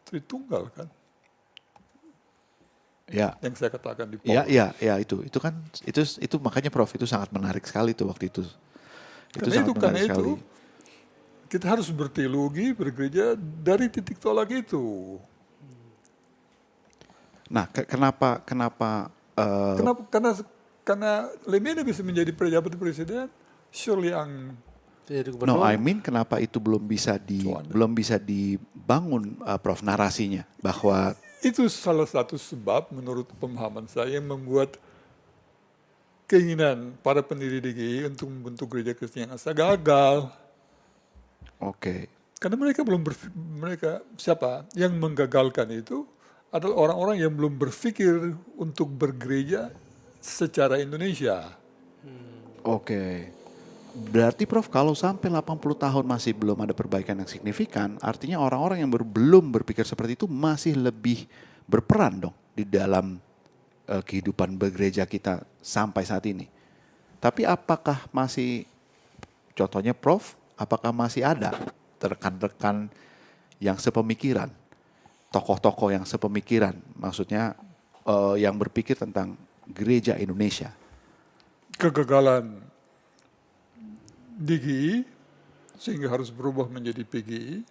Tritunggal kan, Ya. yang saya katakan di Ya, Paulus. ya, itu kan itu makanya Prof itu sangat menarik sekali tuh waktu itu. Karena itu kita harus berteologi, bergereja dari titik tolak itu. Nah, kenapa Karena Lemina bisa menjadi pejabat presiden, Shirley Ang Jadi no, gubernur. I mean kenapa itu belum bisa dibangun Prof narasinya bahwa itu salah satu sebab menurut pemahaman saya yang membuat keinginan para pendiri DGI untuk membentuk gereja Kristen yang asal gagal. oke. Karena mereka siapa yang menggagalkan itu adalah orang-orang yang belum berpikir untuk bergereja secara Indonesia. Oke. Berarti Prof kalau sampai 80 tahun masih belum ada perbaikan yang signifikan, artinya orang-orang yang belum berpikir seperti itu masih lebih berperan dong di dalam kehidupan bergereja kita sampai saat ini. Tapi apakah masih, contohnya Prof, apakah masih ada rekan-rekan yang sepemikiran, tokoh-tokoh yang sepemikiran, maksudnya yang berpikir tentang gereja Indonesia? Kegagalan DGI sehingga harus berubah menjadi PGI,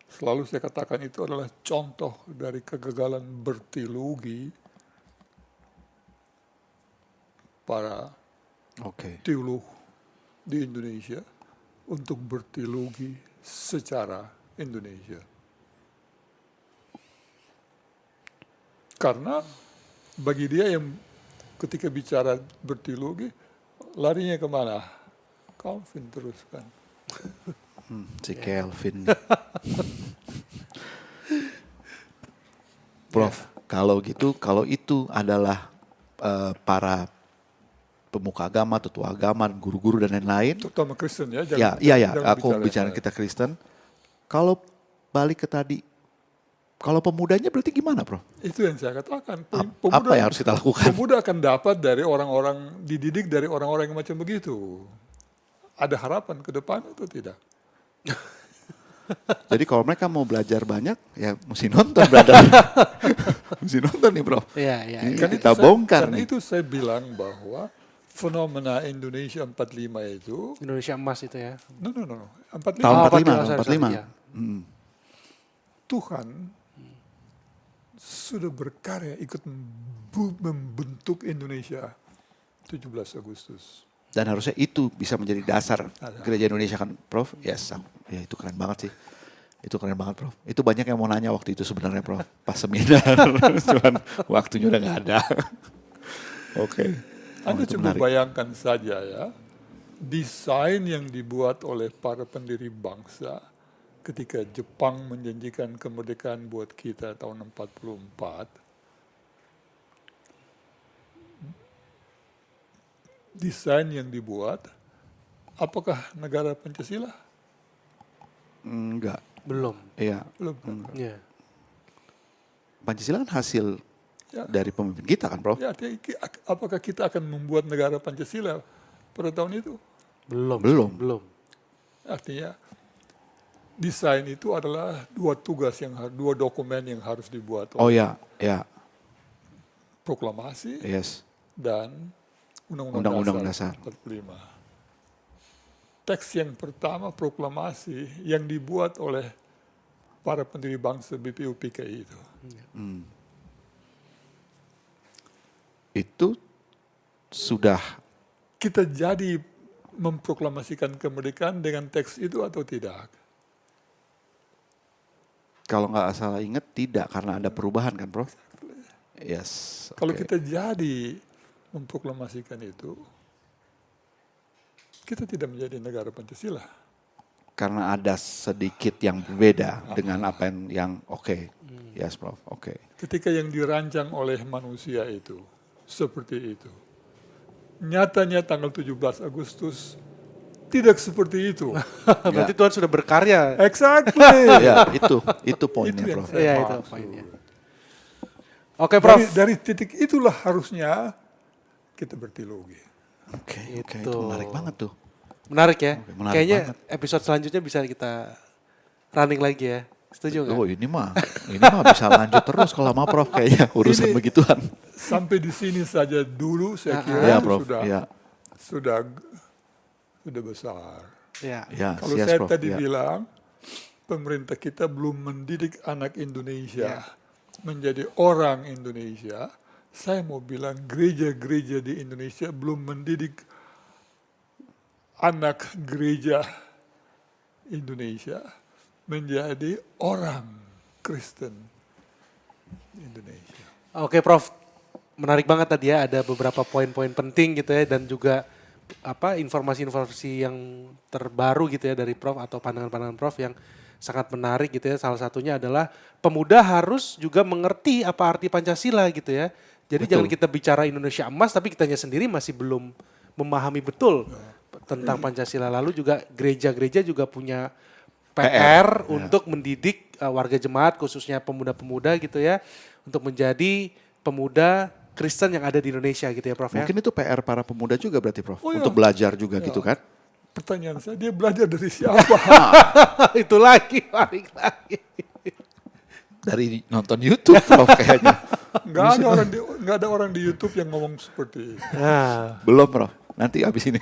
selalu saya katakan itu adalah contoh dari kegagalan berteologi para Oke. teolog di Indonesia untuk berteologi secara Indonesia. Karena bagi dia yang ketika bicara berteologi, larinya kemana? Calvin terus kan. Si Kelvin. Prof, kalau itu adalah para pemuka agama, tetua agama, guru-guru dan lain-lain. Terutama Kristen ya. Ya, jangan aku bicara kita Kristen. Kalau balik ke tadi, kalau pemudanya berarti gimana, Prof? Itu yang saya katakan. Apa yang harus kita lakukan? Pemuda akan dapat dari orang-orang, dididik dari orang-orang yang macam begitu. Ada harapan ke depan atau tidak? Jadi kalau mereka mau belajar banyak, ya mesti nonton, brother. Mesti nonton nih, Prof. Iya. Ini Kan kita bongkar karena nih. itu saya bilang bahwa fenomena Indonesia 45 itu, Indonesia emas itu ya. no. 45, Tahun 45, 45. 45. Ya. Tuhan sudah berkarya ikut membentuk Indonesia 17 Agustus. Dan harusnya itu bisa menjadi dasar gereja Indonesia kan, Prof? Yes, ya itu keren banget sih. Itu keren banget, Prof. Itu banyak yang mau nanya waktu itu sebenarnya, Prof. Pas seminar, cuman waktunya udah nggak ada. Oke. Anda itu coba menarik. bayangkan saja ya, desain yang dibuat oleh para pendiri bangsa ketika Jepang menjanjikan kemerdekaan buat kita tahun 44. Desain yang dibuat, apakah negara Pancasila? Enggak. Belum. Iya. Belum. Ya. Pancasila kan hasil Ya. dari pemimpin kita kan, Prof? Ya, artinya apakah kita akan membuat negara Pancasila pada tahun itu? Belum. Belum. Belum. Artinya desain itu adalah dua dokumen yang harus dibuat. Oh ya, ya, Proklamasi yes. dan Undang-Undang Undang-Undang Dasar. 45. Teks yang pertama proklamasi yang dibuat oleh para pendiri bangsa BPUPKI itu. Itu sudah Kita jadi memproklamasikan kemerdekaan dengan teks itu atau tidak? kalau nggak salah ingat tidak karena ada perubahan kan, Prof? Yes. Kalau oke. kita jadi memproklamasikan itu, kita tidak menjadi negara Pancasila. Karena ada sedikit yang berbeda dengan apa yang oke. Yes, Prof. Oke. Ketika yang dirancang oleh manusia itu, seperti itu. Nyatanya tanggal 17 Agustus tidak seperti itu. Berarti Tuhan sudah berkarya. Exactly. Ya, itu poinnya, Itu yang Prof. saya Iya, itu maksud. poinnya. Oke, Prof. Dari titik itulah harusnya kita berteologi. Oke, Itu. itu menarik banget tuh. Menarik ya. Oke, menarik Kayaknya banget. episode selanjutnya bisa kita running lagi ya. Setuju nggak? Oh, ini mah bisa lanjut terus kalau sama Prof kayaknya urusan Ini- begituan. Sampai di sini saja dulu saya kira Iya, Prof. sudah Iya. sudah besar. Ya. Ya, Kalau yes, saya Prof. tadi Ya. bilang pemerintah kita belum mendidik anak Indonesia menjadi orang Indonesia, saya mau bilang gereja-gereja di Indonesia belum mendidik anak gereja Indonesia menjadi orang Kristen Indonesia. Oke, Prof. Menarik banget tadi ya, ada beberapa poin-poin penting gitu ya, dan juga informasi-informasi yang terbaru gitu ya dari Prof atau pandangan-pandangan Prof yang sangat menarik gitu ya. Salah satunya adalah pemuda harus juga mengerti apa arti Pancasila gitu ya. Jadi Betul. jangan kita bicara Indonesia emas tapi kitanya sendiri masih belum memahami betul tentang Pancasila. Lalu juga gereja-gereja juga punya PR untuk mendidik warga jemaat khususnya pemuda-pemuda gitu ya untuk menjadi pemuda Kristen yang ada di Indonesia gitu ya, Prof ya. Mungkin itu PR para pemuda juga berarti, Prof. Oh, iya. Untuk belajar juga gitu kan. Pertanyaan saya, dia belajar dari siapa? Itu lagi, balik lagi. Dari nonton YouTube, Prof kayaknya. Nggak ada orang di YouTube yang ngomong seperti itu. Nah. Belum, Prof. Nanti habis ini.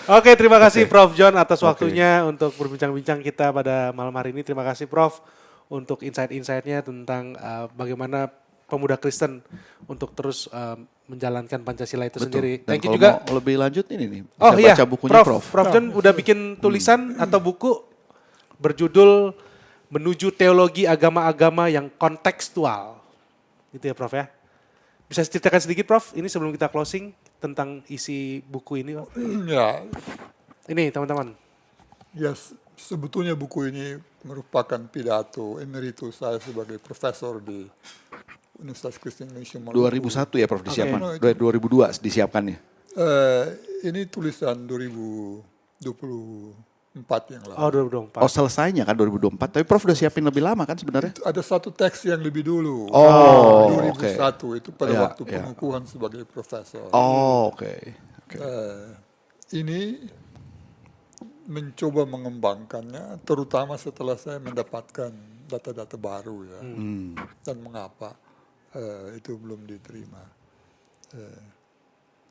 Oke, terima kasih Prof John atas waktunya untuk berbincang-bincang kita pada malam hari ini. Terima kasih Prof untuk insight-insightnya tentang bagaimana pemuda Kristen untuk terus menjalankan Pancasila itu sendiri. Dan Thank you kalau juga. mau lebih lanjut ini nih, Oh bisa iya, baca bukunya Prof. Prof John udah bikin tulisan atau buku berjudul Menuju Teologi Agama-Agama yang Kontekstual. Gitu ya Prof ya. Bisa ceritakan sedikit Prof, ini sebelum kita closing tentang isi buku ini. Prof. Ya, Ini teman-teman. ya sebetulnya buku ini merupakan pidato emeritus saya sebagai profesor di Universitas Kristen Indonesia Maluku. 2001 ya Prof disiapkan. Oke. 2002 disiapkannya. Ini tulisan 2024 yang lalu. Oh 2024. Oh selesainya kan 2024, tapi Prof udah siapin lebih lama kan sebenarnya? Ada satu teks yang lebih dulu. Oh, 2001 itu pada Ya, waktu ya. pengukuhan sebagai profesor. Oh oke. Oke. Ini mencoba mengembangkannya, terutama setelah saya mendapatkan data-data baru ya, dan mengapa itu belum diterima.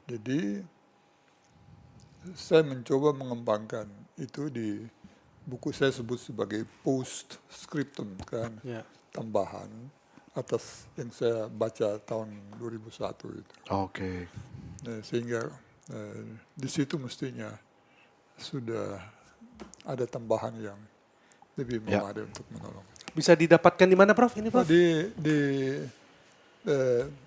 Jadi saya mencoba mengembangkan itu di buku saya sebut sebagai postscriptum kan, Ya. tambahan atas yang saya baca tahun 2001 itu. Oke. Sehingga di situ mestinya sudah ada tambahan yang lebih memadai untuk menolong. Bisa didapatkan di mana Prof ini Prof? Di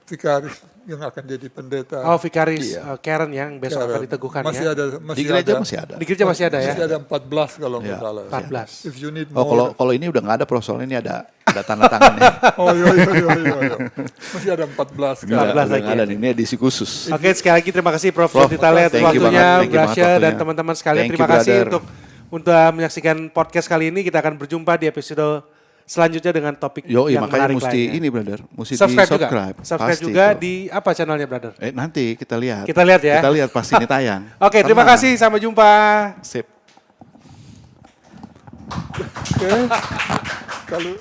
vikaris yang akan jadi pendeta. Oh Vikaris Karen yang besok akan diteguhkan masih ya. ada, Di gereja masih ada. Di gereja masih ada ya? Masih ada 14 kalau nggak Ya. salah. 14. If you need Oh more. kalau ini udah nggak ada Prof, soalnya ini ada tanda tangannya. Oh iya. Masih ada 14 kan. 14 Udah lagi nggak ada ya. nih, ini edisi khusus. Oke sekali lagi terima kasih Prof Prof, John Titalet thank you waktunya, banget, thank you banget Brasya dan waktunya. teman-teman sekalian. Thank you, Terima kasih brother. untuk untuk menyaksikan podcast kali ini. Kita akan berjumpa di episode selanjutnya dengan topik Yo, yang makanya menarik mesti lainnya. ini brother, mesti Subscribe juga. di-subscribe. Subscribe Pasti juga itu. di apa channelnya, brother? Nanti kita lihat. Kita lihat ya. Kita lihat pasti ini tayang. Oke, terima Tenang. kasih. Sampai jumpa. Sip. Kalau